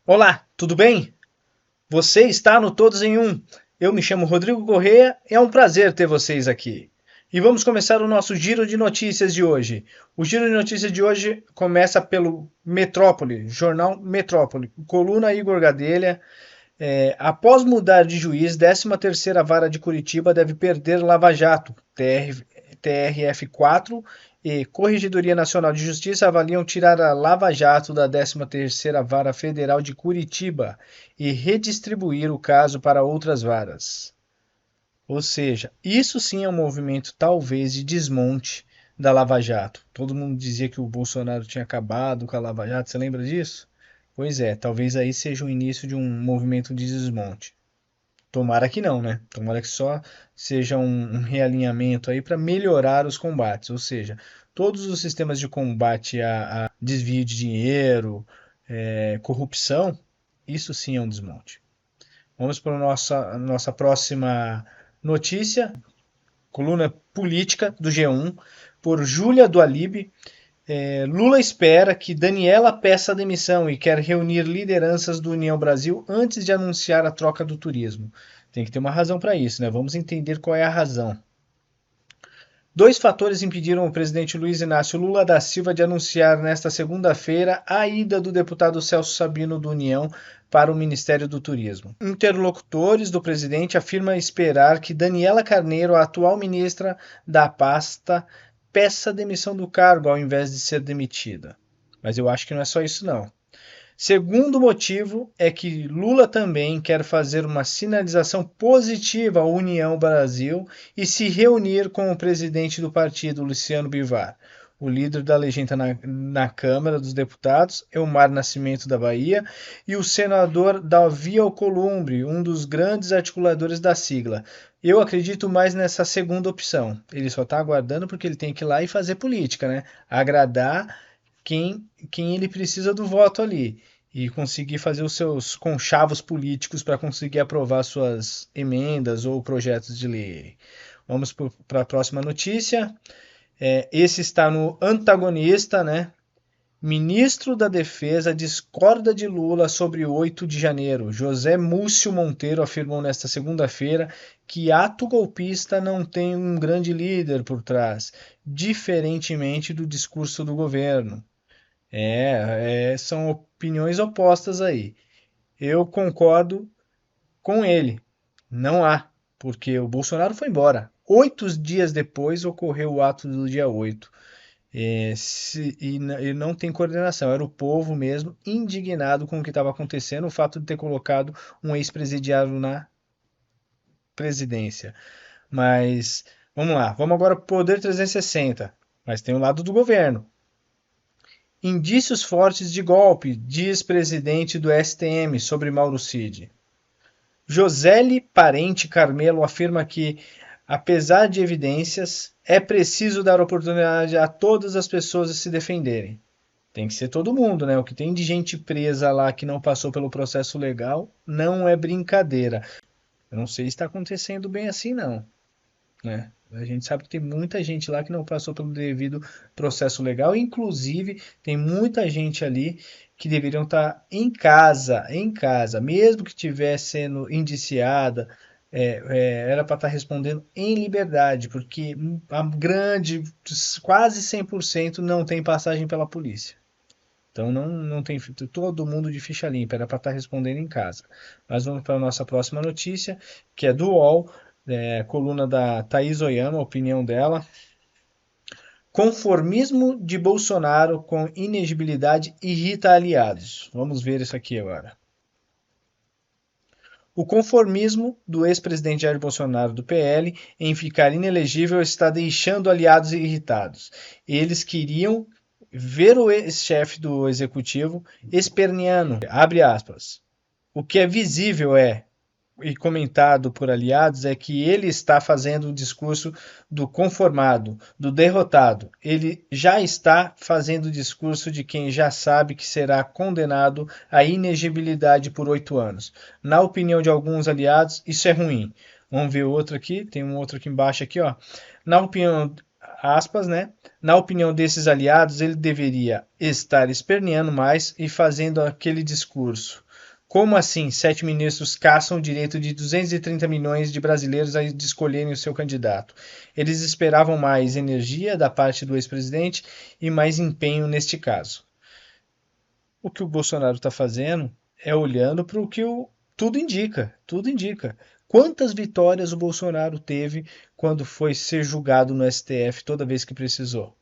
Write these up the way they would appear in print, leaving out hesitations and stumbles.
Olá, tudo bem? Você está no Todos em Um. Eu me chamo Rodrigo Correia e é um prazer ter vocês aqui. E vamos começar o nosso giro de notícias de hoje. O giro de notícias de hoje começa pelo Metrópole, jornal Metrópole, coluna Igor Gadelha. Após mudar de juiz, 13ª Vara de Curitiba deve perder Lava Jato. TRF4 e Corregedoria Nacional de Justiça avaliam tirar a Lava Jato da 13ª Vara Federal de Curitiba e redistribuir o caso para outras varas. Ou seja, isso sim é um movimento talvez de desmonte da Lava Jato. Todo mundo dizia que o Bolsonaro tinha acabado com a Lava Jato, você lembra disso? Pois é, talvez aí seja o início de um movimento de desmonte. Tomara que não, né? Tomara que só seja um realinhamento aí para melhorar os combates, ou seja, todos os sistemas de combate a desvio de dinheiro, corrupção, isso sim é um desmonte. Vamos para a nossa próxima notícia, coluna política do G1, por Júlia do Alibe. Lula espera que Daniela peça demissão e quer reunir lideranças do União Brasil antes de anunciar a troca do turismo. Tem que ter uma razão para isso, né? Vamos entender qual é a razão. Dois fatores impediram o presidente Luiz Inácio Lula da Silva de anunciar nesta segunda-feira a ida do deputado Celso Sabino do União para o Ministério do Turismo. Interlocutores do presidente afirmam esperar que Daniela Carneiro, a atual ministra da pasta, peça demissão do cargo ao invés de ser demitida. Mas eu acho que não é só isso não. Segundo motivo é que Lula também quer fazer uma sinalização positiva à União Brasil e se reunir com o presidente do partido, Luciano Bivar, o líder da legenda na Câmara dos Deputados, Elmar Nascimento da Bahia, e o senador Davi Alcolumbre, um dos grandes articuladores da sigla. Eu acredito mais nessa segunda opção. Ele só está aguardando porque ele tem que ir lá e fazer política, né? Agradar quem ele precisa do voto ali e conseguir fazer os seus conchavos políticos para conseguir aprovar suas emendas ou projetos de lei. Vamos para a próxima notícia. Esse está no antagonista, né? Ministro da Defesa discorda de Lula sobre 8 de janeiro. José Múcio Monteiro afirmou nesta segunda-feira que ato golpista não tem um grande líder por trás, diferentemente do discurso do governo. São opiniões opostas aí. Eu concordo com ele. Não há, porque o Bolsonaro foi embora. 8 dias depois ocorreu o ato do dia 8. E não tem coordenação. Era o povo mesmo indignado com o que estava acontecendo, o fato de ter colocado um ex-presidiário na presidência. Mas vamos lá, vamos agora para o Poder 360. Mas tem o lado do governo. Indícios fortes de golpe, diz presidente do STM sobre Mauro Cid. Josele Parente Carmelo afirma que, apesar de evidências, é preciso dar oportunidade a todas as pessoas a se defenderem. Tem que ser todo mundo, né? O que tem de gente presa lá que não passou pelo processo legal não é brincadeira. Eu não sei se está acontecendo bem assim, não, né? A gente sabe que tem muita gente lá que não passou pelo devido processo legal, inclusive tem muita gente ali que deveriam estar em casa, mesmo que estivesse sendo indiciada, era para estar respondendo em liberdade, porque a grande, quase 100% não tem passagem pela polícia. Então não tem todo mundo de ficha limpa, era para estar respondendo em casa. Mas vamos para a nossa próxima notícia, que é do UOL, coluna da Thaís Oyama, a opinião dela. Conformismo de Bolsonaro com inegibilidade irrita aliados. Vamos ver isso aqui agora. O conformismo do ex-presidente Jair Bolsonaro do PL em ficar inelegível está deixando aliados irritados. Eles queriam ver o ex-chefe do executivo esperneando, abre aspas. O que é visível e comentado por aliados é que ele está fazendo o discurso do conformado, do derrotado. Ele já está fazendo o discurso de quem já sabe que será condenado à inegibilidade por 8 anos. Na opinião de alguns aliados, isso é ruim. Vamos ver outro aqui, tem um outro aqui embaixo aqui, ó. Na opinião, aspas, né? Na opinião desses aliados, ele deveria estar esperneando mais e fazendo aquele discurso Como assim 7 ministros caçam o direito de 230 milhões de brasileiros a escolherem o seu candidato? Eles esperavam mais energia da parte do ex-presidente e mais empenho neste caso. O que o Bolsonaro está fazendo é olhando para o que tudo indica, tudo indica. Quantas vitórias o Bolsonaro teve quando foi ser julgado no STF toda vez que precisou?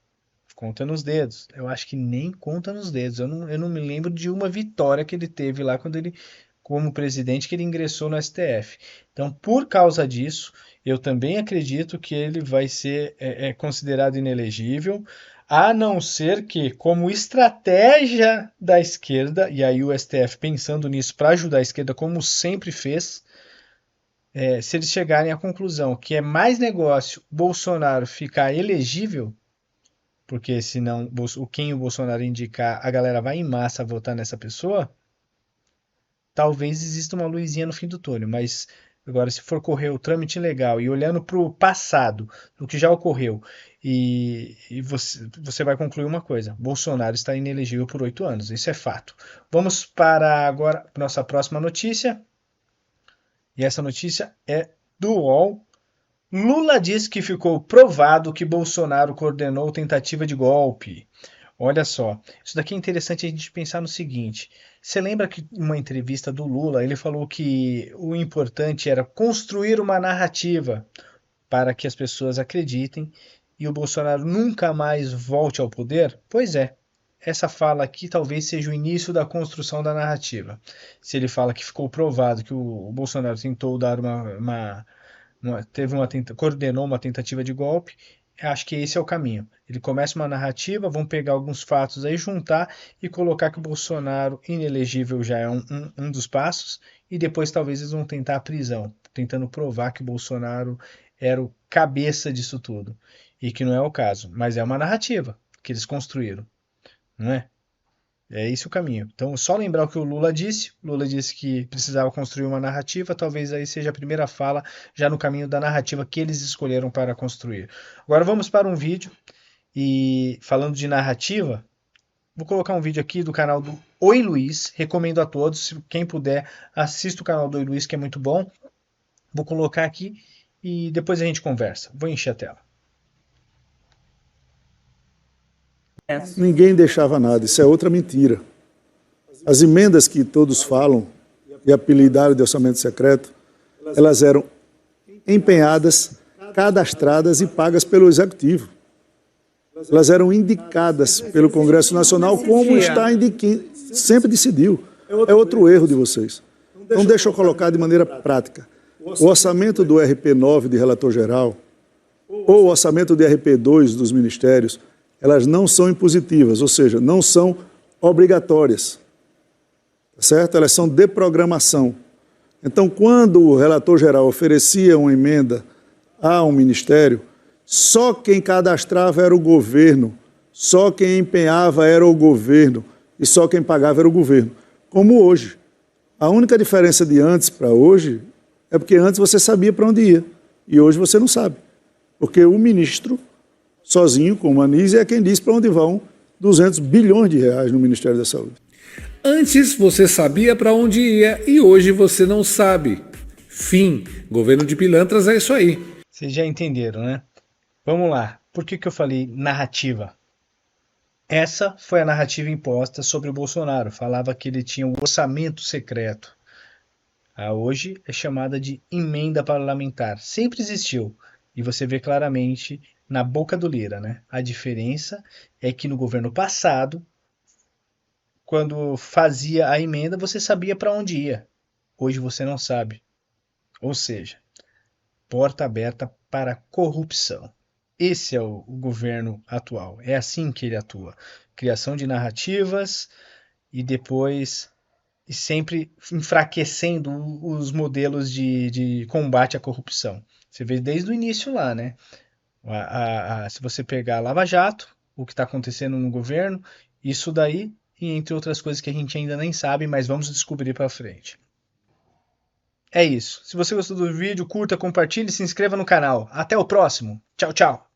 Conta nos dedos. Eu acho que nem conta nos dedos. Eu não me lembro de uma vitória que ele teve lá quando ele, como presidente, que ele ingressou no STF. Então, por causa disso, eu também acredito que ele vai ser considerado inelegível, a não ser que, como estratégia da esquerda, e aí o STF pensando nisso para ajudar a esquerda, como sempre fez, se eles chegarem à conclusão que é mais negócio Bolsonaro ficar elegível, porque senão quem o Bolsonaro indicar, a galera vai em massa votar nessa pessoa, talvez exista uma luzinha no fim do túnel, mas agora se for correr o trâmite legal e olhando para o passado, o que já ocorreu, e você vai concluir uma coisa, Bolsonaro está inelegível por 8 anos, isso é fato. Vamos para agora nossa próxima notícia, e essa notícia é do UOL. Lula diz que ficou provado que Bolsonaro coordenou tentativa de golpe. Olha só, isso daqui é interessante a gente pensar no seguinte. Você lembra que em uma entrevista do Lula, ele falou que o importante era construir uma narrativa para que as pessoas acreditem e o Bolsonaro nunca mais volte ao poder? Pois é, essa fala aqui talvez seja o início da construção da narrativa. Se ele fala que ficou provado que o Bolsonaro tentou dar coordenou uma tentativa de golpe, acho que esse é o caminho. Ele começa uma narrativa, vão pegar alguns fatos aí, juntar e colocar que o Bolsonaro inelegível já é um dos passos, e depois talvez eles vão tentar a prisão, tentando provar que o Bolsonaro era o cabeça disso tudo. E que não é o caso, mas é uma narrativa que eles construíram, não é? É esse o caminho. Então, só lembrar o que o Lula disse. O Lula disse que precisava construir uma narrativa. Talvez aí seja a primeira fala já no caminho da narrativa que eles escolheram para construir. Agora vamos para um vídeo. E falando de narrativa, vou colocar um vídeo aqui do canal do Oi Luiz. Recomendo a todos. Se quem puder, assista o canal do Oi Luiz, que é muito bom. Vou colocar aqui e depois a gente conversa. Vou encher a tela. Ninguém deixava nada, isso é outra mentira. As emendas que todos falam e apelidaram de orçamento secreto, elas eram empenhadas, cadastradas e pagas pelo Executivo. Elas eram indicadas pelo Congresso Nacional como sempre decidiu. É outro erro de vocês. Então deixa eu colocar de maneira prática. O orçamento do RP9 de relator geral ou o orçamento do RP2 dos ministérios, elas não são impositivas, ou seja, não são obrigatórias, certo? Elas são de programação. Então, quando o relator geral oferecia uma emenda a um ministério, só quem cadastrava era o governo, só quem empenhava era o governo e só quem pagava era o governo. Como hoje. A única diferença de antes para hoje é porque antes você sabia para onde ia e hoje você não sabe. Porque o ministro, sozinho, com o Anísio, é quem diz para onde vão 200 bilhões de reais no Ministério da Saúde. Antes você sabia para onde ia e hoje você não sabe. Fim. Governo de pilantras é isso aí. Vocês já entenderam, né? Vamos lá. Por que eu falei narrativa? Essa foi a narrativa imposta sobre o Bolsonaro. Falava que ele tinha um orçamento secreto. Hoje é chamada de emenda parlamentar. Sempre existiu. E você vê claramente na boca do Lira, né? A diferença é que no governo passado, quando fazia a emenda, você sabia para onde ia. Hoje você não sabe. Ou seja, porta aberta para corrupção. Esse é o governo atual. É assim que ele atua. Criação de narrativas e depois e sempre enfraquecendo os modelos de combate à corrupção. Você vê desde o início lá, né? Se você pegar a Lava Jato, o que está acontecendo no governo, isso daí, e entre outras coisas que a gente ainda nem sabe, mas vamos descobrir para frente. É isso. Se você gostou do vídeo, curta, compartilhe e se inscreva no canal. Até o próximo. Tchau, tchau.